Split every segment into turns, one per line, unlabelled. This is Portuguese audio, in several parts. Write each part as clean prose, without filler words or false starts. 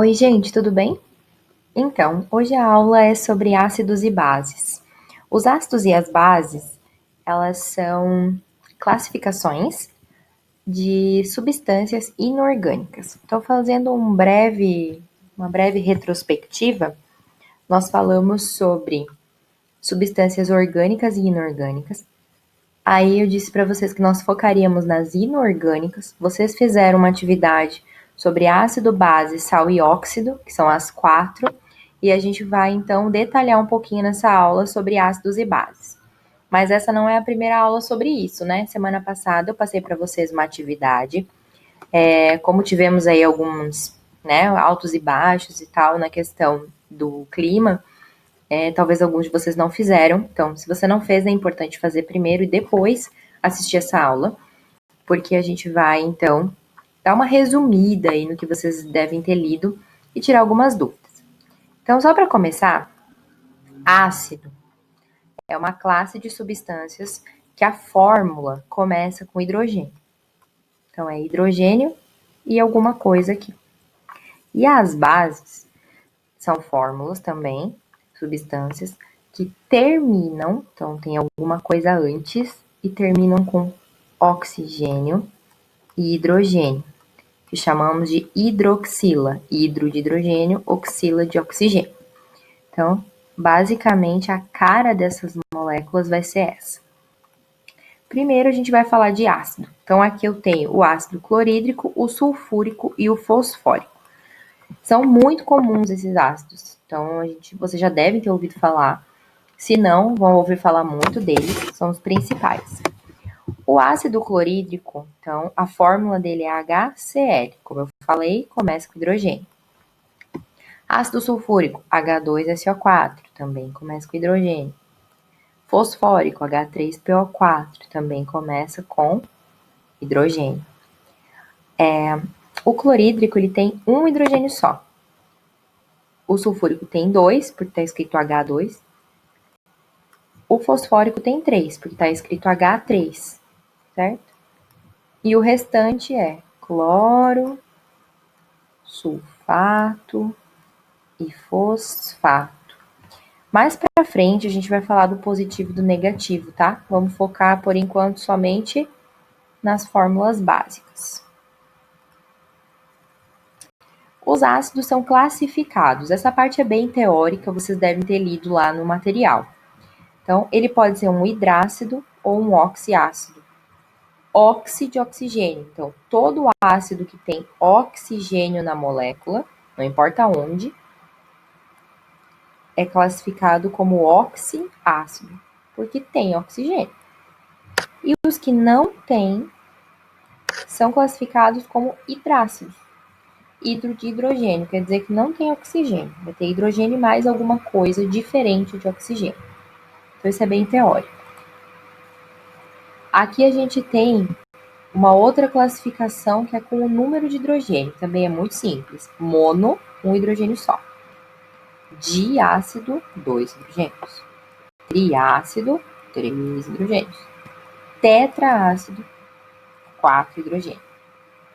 Oi, gente, tudo bem? Então, hoje a aula é sobre ácidos e bases. Os ácidos e as bases, elas são classificações de substâncias inorgânicas. Então, fazendo uma breve retrospectiva, nós falamos sobre substâncias orgânicas e inorgânicas. Aí eu disse para vocês que nós focaríamos nas inorgânicas. Vocês fizeram uma atividade sobre ácido, base, sal e óxido, que são as quatro, e a gente vai então detalhar um pouquinho nessa aula sobre ácidos e bases. Mas essa não é a primeira aula sobre isso, né? Semana passada eu passei para vocês uma atividade, como tivemos aí alguns, né, altos e baixos e tal na questão do clima. Talvez alguns de vocês não fizeram. Então, se você não fez, é importante fazer primeiro e depois assistir essa aula, porque a gente vai, então, dar uma resumida aí no que vocês devem ter lido e tirar algumas dúvidas. Então, só para começar, ácido é uma classe de substâncias que a fórmula começa com hidrogênio. Então, é hidrogênio e alguma coisa aqui. E as bases são fórmulas também, substâncias que terminam, então tem alguma coisa antes, e terminam com oxigênio e hidrogênio, que chamamos de hidroxila. Hidro de hidrogênio, oxila de oxigênio. Então, basicamente, a cara dessas moléculas vai ser essa. Primeiro, a gente vai falar de ácido. Então, aqui eu tenho o ácido clorídrico, o sulfúrico e o fosfórico. São muito comuns esses ácidos. Então, vocês já devem ter ouvido falar. Se não, vão ouvir falar muito deles. São os principais. O ácido clorídrico, então, a fórmula dele é HCl. Como eu falei, começa com hidrogênio. Ácido sulfúrico, H2SO4, também começa com hidrogênio. Fosfórico, H3PO4, também começa com hidrogênio. O clorídrico, ele tem um hidrogênio só. O sulfúrico tem 2, porque está escrito H2. O fosfórico tem 3, porque está escrito H3, certo? E o restante é cloro, sulfato e fosfato. Mais para frente a gente vai falar do positivo e do negativo, tá? Vamos focar por enquanto somente nas fórmulas básicas. Os ácidos são classificados. Essa parte é bem teórica, vocês devem ter lido lá no material. Então, ele pode ser um hidrácido ou um oxiácido. Óxi de oxigênio. Então, todo ácido que tem oxigênio na molécula, não importa onde, é classificado como oxiácido, porque tem oxigênio. E os que não têm são classificados como hidrácidos. Hidro de hidrogênio, quer dizer que não tem oxigênio, vai ter hidrogênio mais alguma coisa diferente de oxigênio. Então, isso é bem teórico. Aqui a gente tem uma outra classificação que é com o número de hidrogênio, também é muito simples. Mono, um hidrogênio só. Diácido, 2 hidrogênios. Triácido, 3 hidrogênios. Tetraácido, 4 hidrogênios.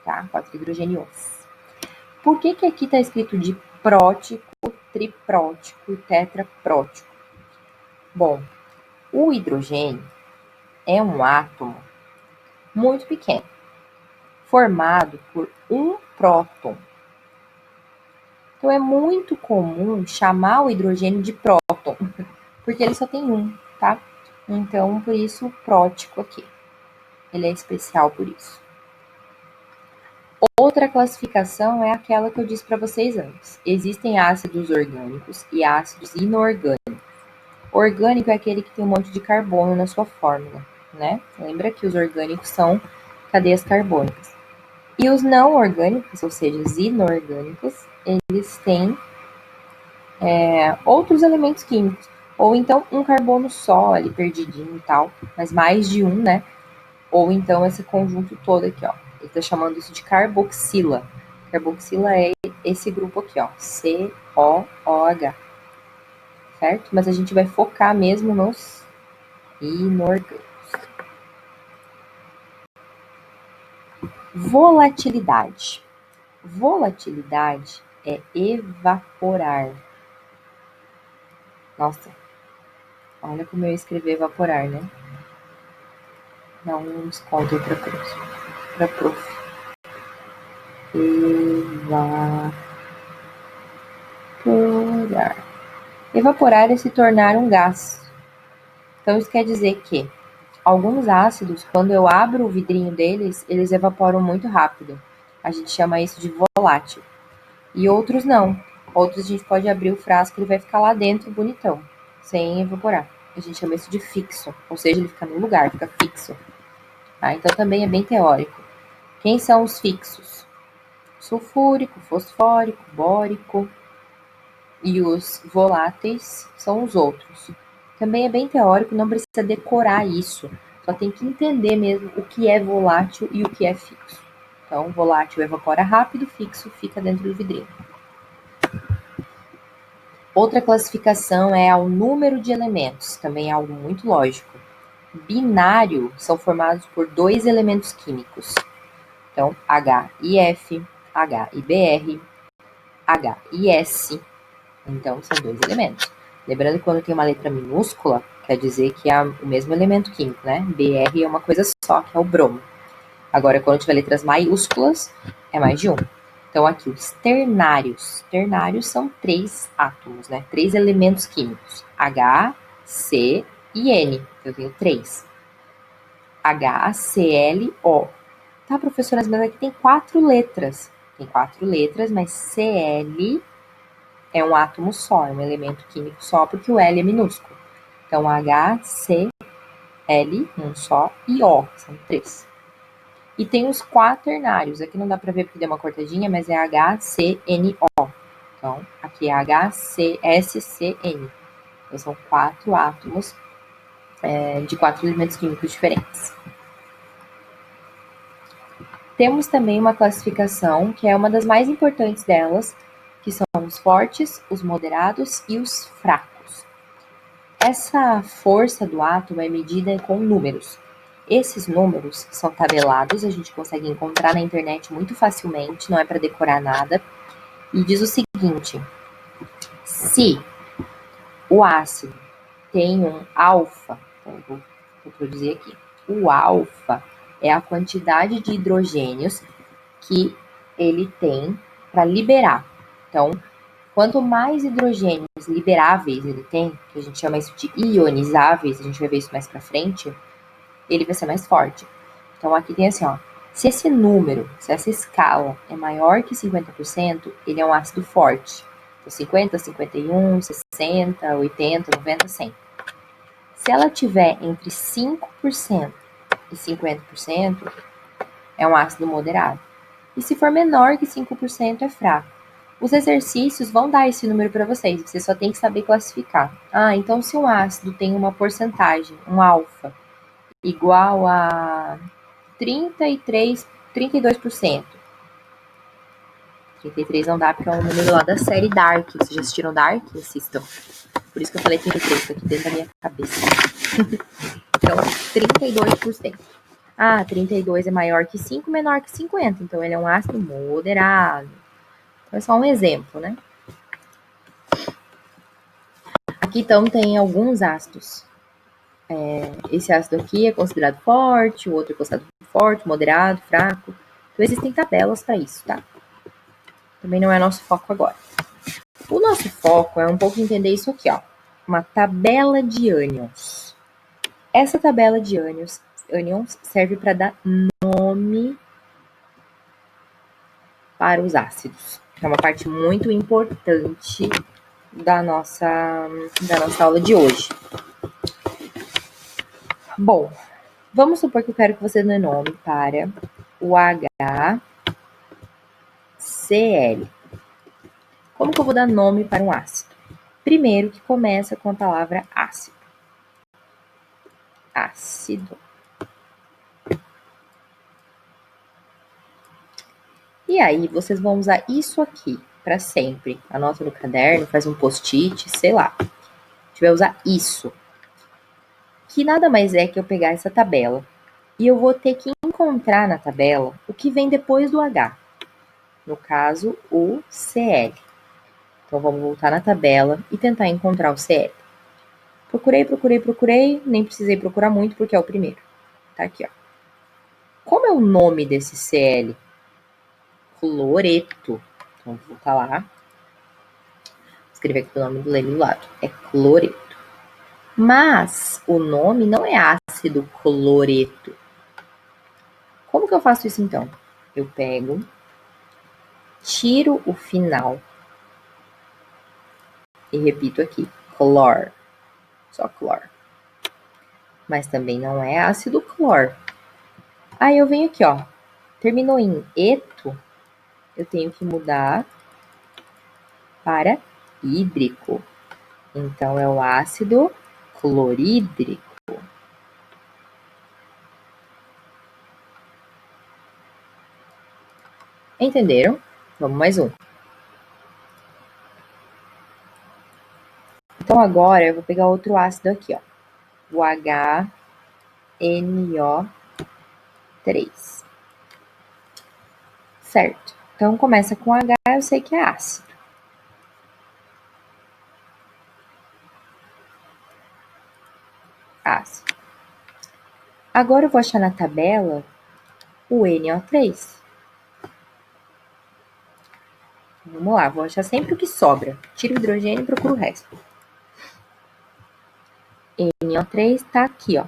Tá? 4 hidrogênios. Por que aqui está escrito de prótico, triprótico e tetraprótico? Bom, o hidrogênio é um átomo muito pequeno, formado por um próton. Então, é muito comum chamar o hidrogênio de próton, porque ele só tem um, tá? Então, por isso, o prótico aqui. Ele é especial por isso. Outra classificação é aquela que eu disse para vocês antes. Existem ácidos orgânicos e ácidos inorgânicos. Orgânico é aquele que tem um monte de carbono na sua fórmula, né? Lembra que os orgânicos são cadeias carbônicas. E os não orgânicos, ou seja, os inorgânicos, eles têm outros elementos químicos. Ou então um carbono só ali perdidinho e tal, mas mais de um, né? Ou então esse conjunto todo aqui, ó. Ele está chamando isso de carboxila. Carboxila é esse grupo aqui, ó. COOH. Certo? Mas a gente vai focar mesmo nos inorgânicos. Volatilidade. Volatilidade é evaporar. Nossa, olha como eu escrevi evaporar, né? Dá um desconto aí pra prof. Evaporar. Evaporar é se tornar um gás. Então isso quer dizer que alguns ácidos, quando eu abro o vidrinho deles, eles evaporam muito rápido. A gente chama isso de volátil. E outros não. Outros a gente pode abrir o frasco e ele vai ficar lá dentro bonitão, sem evaporar. A gente chama isso de fixo, ou seja, ele fica no lugar, fica fixo. Tá? Então também é bem teórico. Quem são os fixos? Sulfúrico, fosfórico, bórico. E os voláteis são os outros. Também é bem teórico, não precisa decorar isso. Só tem que entender mesmo o que é volátil e o que é fixo. Então, volátil evapora rápido, fixo fica dentro do vidrinho. Outra classificação é ao número de elementos, também é algo muito lógico. Binário são formados por dois elementos químicos. Então, H e F, H e Br, H e S. Então, são dois elementos. Lembrando que quando tem uma letra minúscula, quer dizer que é o mesmo elemento químico, né? Br é uma coisa só, que é o bromo. Agora, quando tiver letras maiúsculas, é mais de um. Então, aqui, os ternários. Ternários são 3 átomos, né? 3 elementos químicos. H, C e N. Eu tenho 3. HClO. Tá, professora, mas aqui tem 4 letras. Tem 4 letras, mas Cl é um átomo só, é um elemento químico só, porque o L é minúsculo. Então, HCl, um só, e O, são 3. E tem os quaternários, aqui não dá para ver porque deu uma cortadinha, mas é HCNO. Então, aqui é HCSCN. Então, são 4 átomos de 4 elementos químicos diferentes. Temos também uma classificação, que é uma das mais importantes delas, que são os fortes, os moderados e os fracos. Essa força do átomo é medida com números. Esses números são tabelados, a gente consegue encontrar na internet muito facilmente, não é para decorar nada. E diz o seguinte: se o ácido tem um alfa, então vou reproduzir aqui. O alfa é a quantidade de hidrogênios que ele tem para liberar. Então, quanto mais hidrogênios liberáveis ele tem, que a gente chama isso de ionizáveis, a gente vai ver isso mais para frente, ele vai ser mais forte. Então, aqui tem assim, ó, se esse número, se essa escala é maior que 50%, ele é um ácido forte. Então, 50, 51, 60, 80, 90, 100. Se ela tiver entre 5% e 50%, é um ácido moderado. E se for menor que 5%, é fraco. Os exercícios vão dar esse número para vocês, você só tem que saber classificar. Ah, então se um ácido tem uma porcentagem, um alfa, igual a 32%. 33 não dá porque é um número lá da série Dark. Vocês já assistiram Dark? Assistam. Por isso que eu falei 33, tá aqui dentro da minha cabeça. Então, 32%. Ah, 32 é maior que 5, menor que 50. Então, ele é um ácido moderado. Então, é só um exemplo, né? Aqui, então, tem alguns ácidos. Esse ácido aqui é considerado forte, o outro é considerado forte, moderado, fraco. Então, existem tabelas para isso, tá? Também não é nosso foco agora. O nosso foco é um pouco entender isso aqui, ó. Uma tabela de ânions. Essa tabela de ânions serve para dar nome para os ácidos. É uma parte muito importante da nossa aula de hoje. Bom, vamos supor que eu quero que você dê nome para o HCl. Como que eu vou dar nome para um ácido? Primeiro que começa com a palavra ácido. Ácido. E aí, vocês vão usar isso aqui para sempre. Anota no caderno, faz um post-it, sei lá. A gente vai usar isso. Que nada mais é que eu pegar essa tabela. E eu vou ter que encontrar na tabela o que vem depois do H. no caso, o Cl. Então, vamos voltar na tabela e tentar encontrar o Cl. Procurei, nem precisei procurar muito porque é o primeiro. Tá aqui, ó. Como é o nome desse Cl? Cloreto. Então, vou voltar lá. Vou escrever aqui o nome do Leme do lado. É cloreto. Mas o nome não é ácido cloreto. Como que eu faço isso, então? Eu pego, tiro o final e repito aqui, clor. Só clor. Mas também não é ácido clor. Aí eu venho aqui, ó. Terminou em eto, eu tenho que mudar para hídrico. Então, é o ácido clorídrico. Entenderam? Vamos mais um. Então, agora eu vou pegar outro ácido aqui, ó. O HNO3. Certo. Então, começa com H, eu sei que é ácido. Ácido. Agora eu vou achar na tabela o NO3. Vamos lá, vou achar sempre o que sobra. Tiro o hidrogênio e procuro o resto. NO3 tá aqui, ó.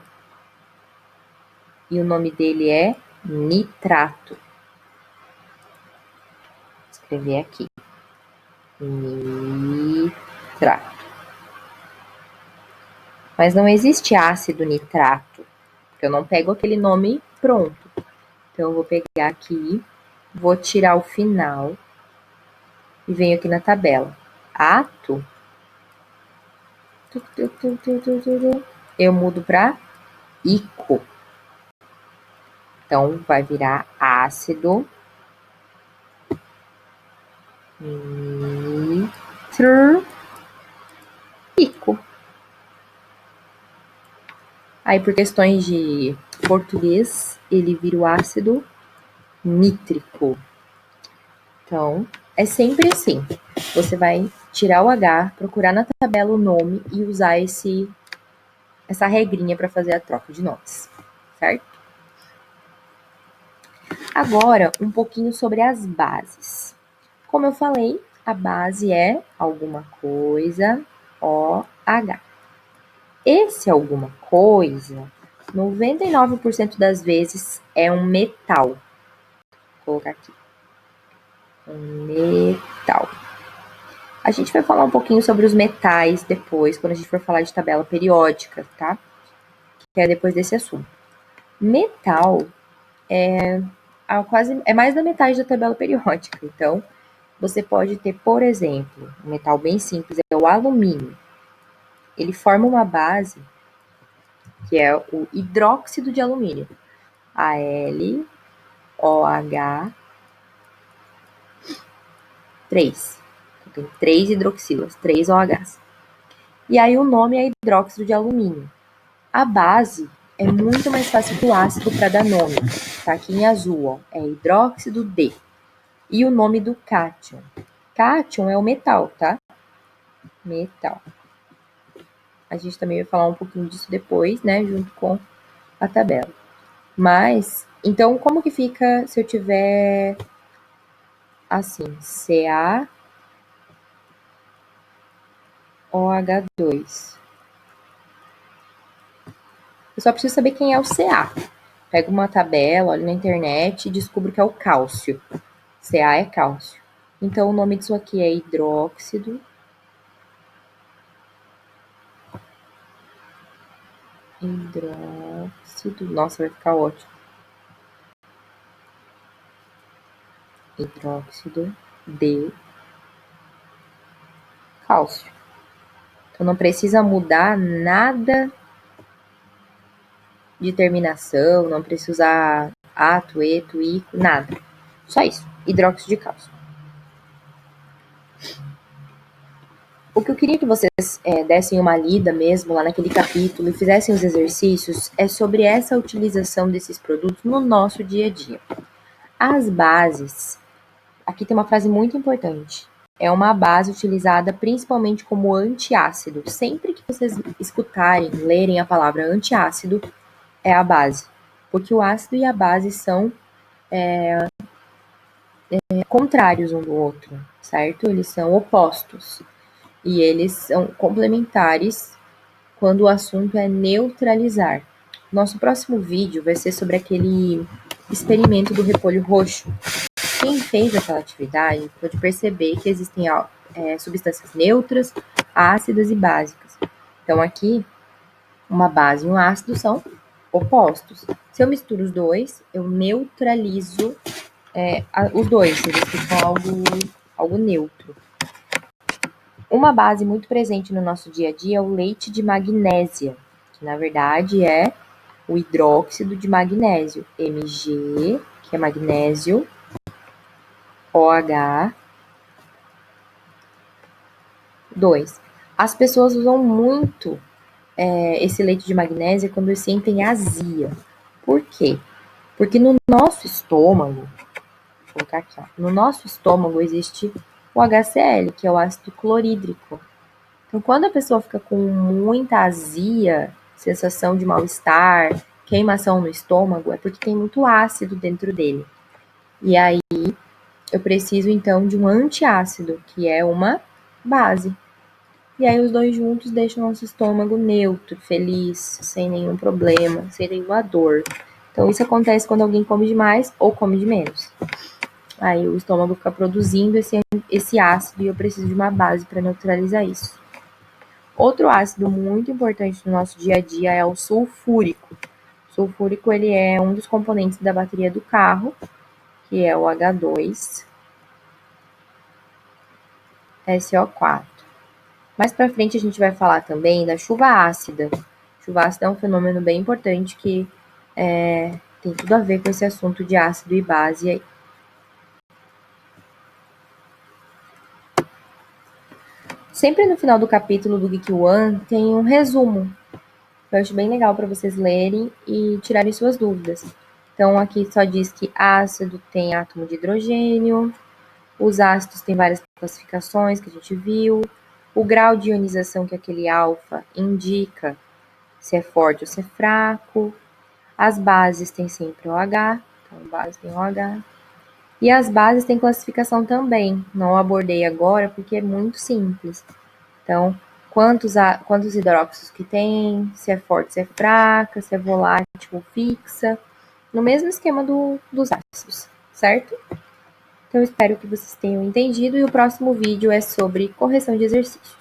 E o nome dele é nitrato. Vou escrever aqui. Nitrato. Mas não existe ácido nitrato, porque eu não pego aquele nome pronto. Então, eu vou pegar aqui, vou tirar o final e venho aqui na tabela. Ato, eu mudo para ico. Então, vai virar ácido nítrico. Aí, por questões de português, ele vira o ácido nítrico. Então, é sempre assim. Você vai tirar o H, procurar na tabela o nome e usar essa regrinha para fazer a troca de nomes, certo? Agora, um pouquinho sobre as bases. Como eu falei, a base é alguma coisa, OH. Esse alguma coisa, 99% das vezes é um metal. Vou colocar aqui. Um metal. A gente vai falar um pouquinho sobre os metais depois, quando a gente for falar de tabela periódica, tá? Que é depois desse assunto. Metal é mais da metade da tabela periódica. Então, você pode ter, por exemplo, um metal bem simples, é o alumínio. Ele forma uma base que é o hidróxido de alumínio. AlOH3. Tem 3 hidroxilas, 3 OHs. E aí o nome é hidróxido de alumínio. A base é muito mais fácil que o ácido para dar nome. Tá aqui em azul, ó. É hidróxido de. E o nome do cátion. Cátion é o metal, tá? Metal. A gente também vai falar um pouquinho disso depois, né? Junto com a tabela. Mas, então, como que fica se eu tiver assim, CaOH2? Eu só preciso saber quem é o Ca. Pego uma tabela, olho na internet e descubro que é o cálcio. Ca é cálcio. Então, o nome disso aqui é hidróxido. Nossa, vai ficar ótimo. Hidróxido de cálcio. Então, não precisa mudar nada de terminação, não precisa usar ato, eto, ico, nada. Só isso, hidróxido de cálcio. O que eu queria que vocês dessem uma lida mesmo lá naquele capítulo e fizessem os exercícios é sobre essa utilização desses produtos no nosso dia a dia. As bases, Aqui tem uma frase muito importante. É uma base utilizada principalmente como antiácido. Sempre que vocês escutarem, lerem a palavra antiácido, é a base. Porque o ácido e a base são contrários um do outro, certo? Eles são opostos. E eles são complementares quando o assunto é neutralizar. Nosso próximo vídeo vai ser sobre aquele experimento do repolho roxo. Quem fez aquela atividade pode perceber que existem substâncias neutras, ácidas e básicas. Então, aqui, uma base e um ácido são opostos. Se eu misturo os dois, eu neutralizo os dois, eles ficam algo neutro. Uma base muito presente no nosso dia a dia é o leite de magnésia, que na verdade é o hidróxido de magnésio, Mg, que é magnésio, OH, 2. As pessoas usam muito esse leite de magnésia quando sentem azia. Por quê? Porque no nosso estômago, vou colocar aqui, ó, no nosso estômago existe o HCl, que é o ácido clorídrico. Então, quando a pessoa fica com muita azia, sensação de mal-estar, queimação no estômago, é porque tem muito ácido dentro dele. E aí, eu preciso então de um antiácido, que é uma base. E aí, os dois juntos deixam o nosso estômago neutro, feliz, sem nenhum problema, sem nenhuma dor. Então, isso acontece quando alguém come demais ou come de menos. Aí, o estômago fica produzindo esse ácido e eu preciso de uma base para neutralizar isso. Outro ácido muito importante no nosso dia a dia é o sulfúrico. O sulfúrico ele é um dos componentes da bateria do carro, que é o H2SO4. Mais para frente a gente vai falar também da chuva ácida. Chuva ácida é um fenômeno bem importante que tem tudo a ver com esse assunto de ácido e base aí. Sempre no final do capítulo do Geek One tem um resumo. Eu acho bem legal para vocês lerem e tirarem suas dúvidas. Então, aqui só diz que ácido tem átomo de hidrogênio, os ácidos têm várias classificações que a gente viu, o grau de ionização, que é aquele alfa, indica se é forte ou se é fraco, as bases têm sempre OH, então base tem OH, e as bases têm classificação também, não abordei agora porque é muito simples. Então, quantos hidróxidos que tem, se é forte, se é fraca, se é volátil ou fixa, no mesmo esquema dos ácidos, certo? Então, espero que vocês tenham entendido e o próximo vídeo é sobre correção de exercício.